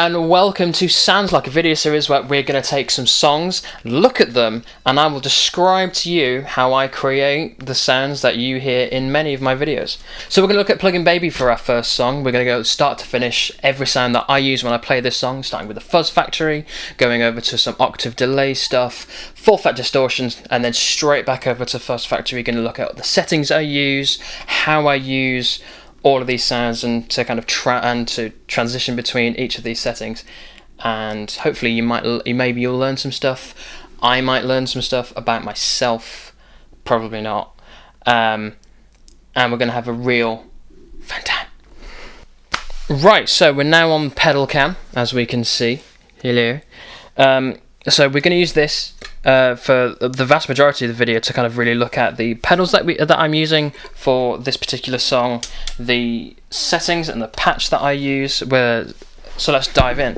and welcome to Sounds Like a Video series where we're going to take some songs, look at them, and I will describe to you how I create the sounds that you hear in many of my videos. So we're going to look at Plug-in Baby for our first song. We're going to go start to finish every sound that I use when I play this song, starting with the Fuzz Factory, going over to some octave delay stuff, full fat distortions, and then straight back over to Fuzz Factory. We're going to look at the settings I use, how I use all of these sounds, and to kind of transition between each of these settings. And hopefully maybe you'll learn some stuff. I might learn some stuff about myself, probably not. And we're going to have a real fun time. Right, so we're now on pedal cam, as we can see. Hello. So we're going to use this for the vast majority of the video to kind of really look at the pedals that I'm using for this particular song, the settings and the patch that I use. So let's dive in.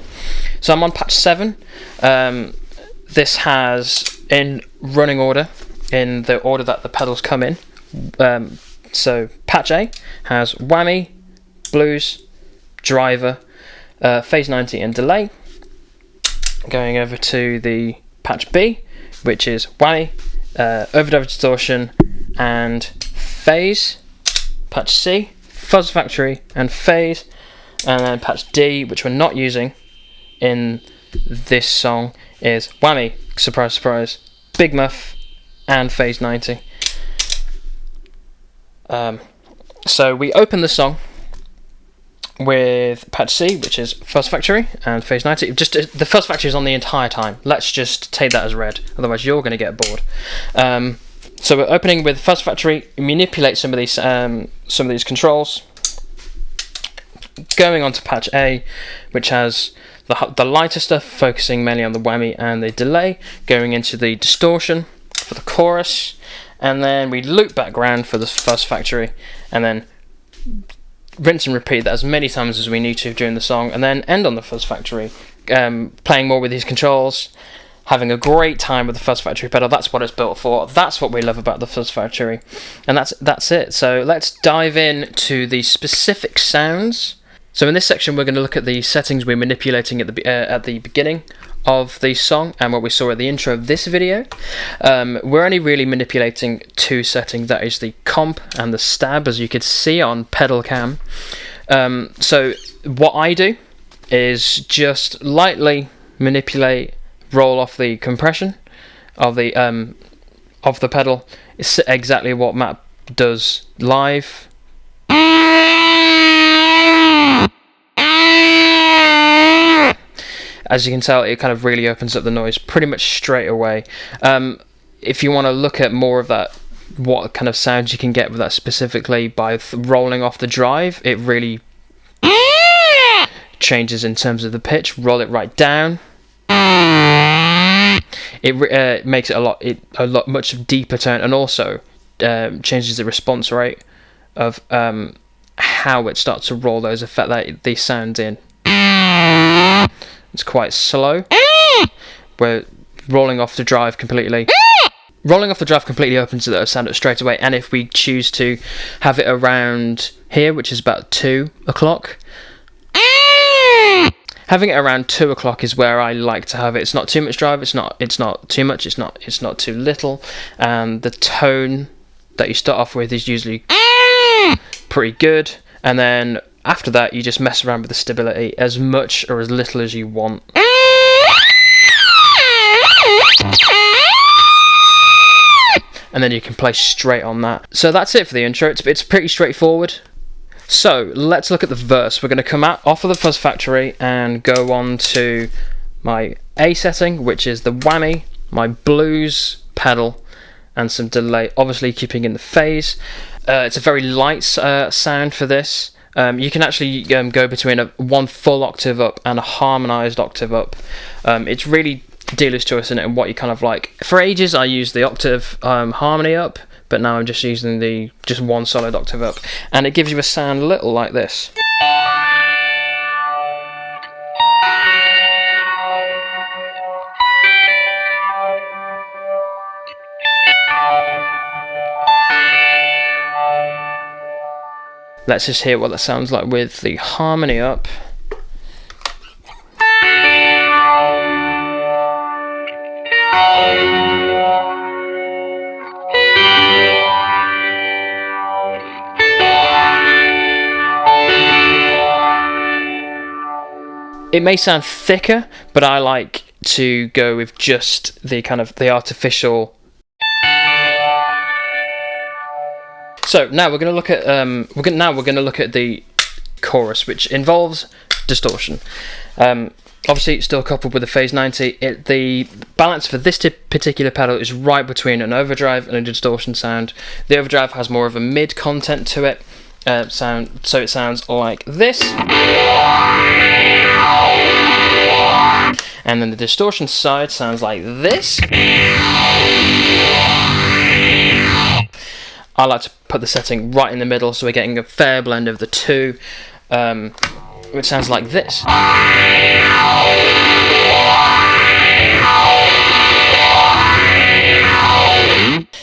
So I'm on patch 7. This has, in running order, in the order that the pedals come in. So patch A has whammy, blues, driver, phase 90 and delay. Going over to the patch B, which is whammy, overdrive distortion and phase. Patch C, Fuzz Factory and phase. And then patch D, which we're not using in this song, is whammy, surprise surprise, big muff and phase 90. So we open the song with patch C, which is Fuzz Factory and phase 90. Just the Fuzz Factory is on the entire time. Let's just take that as read, otherwise you're going to get bored. So we're opening with Fuzz Factory. Manipulate some of these controls. Going on to patch A, which has the lighter stuff, focusing mainly on the whammy and the delay. Going into the distortion for the chorus, and then we loop back round for the Fuzz Factory, and then rinse and repeat that as many times as we need to during the song, and then end on the Fuzz Factory, playing more with these controls, having a great time with the Fuzz Factory pedal. That's what it's built for. That's what we love about the Fuzz Factory, and that's it. So let's dive in to the specific sounds. So in this section, we're going to look at the settings we're manipulating at the beginning of the song and what we saw at the intro of this video. We're only really manipulating 2 settings, that is the comp and the stab, as you could see on pedal cam. So what I do is just lightly manipulate, roll off the compression of the pedal. It's exactly what Matt does live. As you can tell, it kind of really opens up the noise pretty much straight away. If you want to look at more of that, what kind of sounds you can get with that specifically by rolling off the drive, it really changes in terms of the pitch. Roll it right down. It makes it a lot much deeper tone, and also changes the response rate of how it starts to roll these sounds in. It's quite slow. We're rolling off the drive completely. Rolling off the drive completely opens the sound up straight away, and if we choose to have it around here, which is about 2 o'clock, having it around 2 o'clock is where I like to have it. It's not too much drive, it's not too much, it's not too little, and the tone that you start off with is usually pretty good, and then after that, you just mess around with the stability as much or as little as you want. And then you can play straight on that. So that's it for the intro. It's pretty straightforward. So let's look at the verse. We're going to come off of the Fuzz Factory and go on to my A setting, which is the whammy, my blues pedal, and some delay, obviously keeping in the phase. It's a very light sound for this. You can actually go between one full octave up and a harmonized octave up. It's really dealer's choice in it and what you kind of like. For ages I used the octave harmony up, but now I'm just using just one solid octave up, and it gives you a sound a little like this. Let's just hear what that sounds like with the harmony up. It may sound thicker, but I like to go with just the kind of the artificial. So now we're going to look at the chorus, which involves distortion. Obviously, it's still coupled with a phase 90. The balance for this particular pedal is right between an overdrive and a distortion sound. The overdrive has more of a mid content to it, so it sounds like this. And then the distortion side sounds like this. I like to put the setting right in the middle, so we're getting a fair blend of the two, which sounds like this.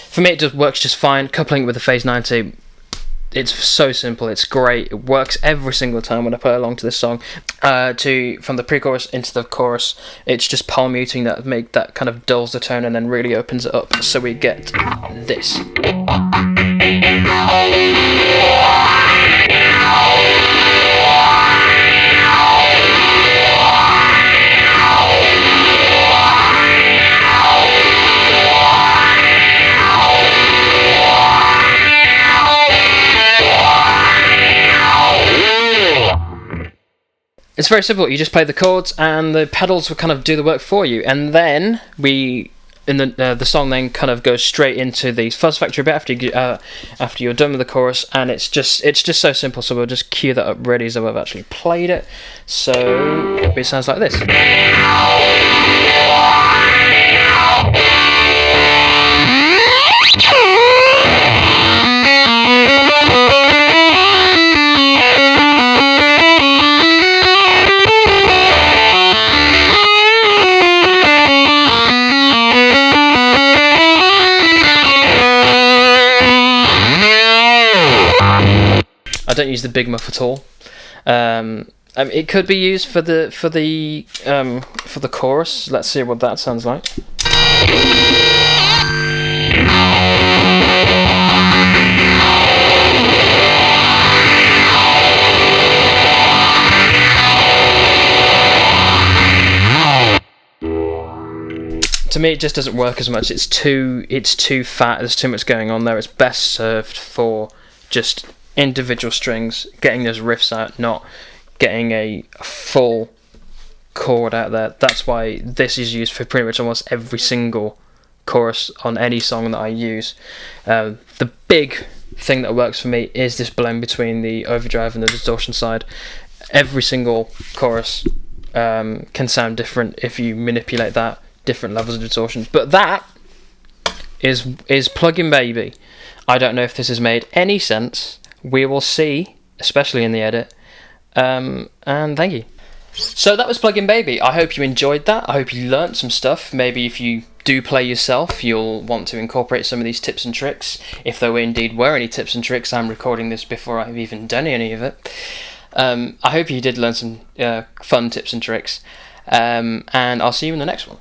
For me, it just works just fine. Coupling it with the phase 90, it's so simple, it's great. It works every single time when I put along to this song. From the pre-chorus into the chorus, it's just palm muting that kind of dulls the tone and then really opens it up, so we get this. It's very simple. You just play the chords, and the pedals will kind of do the work for you. And then the song then kind of goes straight into the Fuzz Factory bit after you're done with the chorus, and it's just so simple. So we'll just cue that up ready as though I've actually played it. So it sounds like this. I don't use the big muff at all. It could be used for the chorus. Let's see what that sounds like. To me, it just doesn't work as much. It's too fat. There's too much going on there. It's best served for just individual strings, getting those riffs out, not getting a full chord out there. That's why this is used for pretty much almost every single chorus on any song that I use. The big thing that works for me is this blend between the overdrive and the distortion side. Every single chorus can sound different if you manipulate that, different levels of distortion. But that is Plug-in Baby. I don't know if this has made any sense. We will see, especially in the edit. And thank you. So that was Plug-in Baby. I hope you enjoyed that. I hope you learnt some stuff. Maybe if you do play yourself, you'll want to incorporate some of these tips and tricks. If there indeed were any tips and tricks, I'm recording this before I've even done any of it. I hope you did learn some fun tips and tricks. And I'll see you in the next one.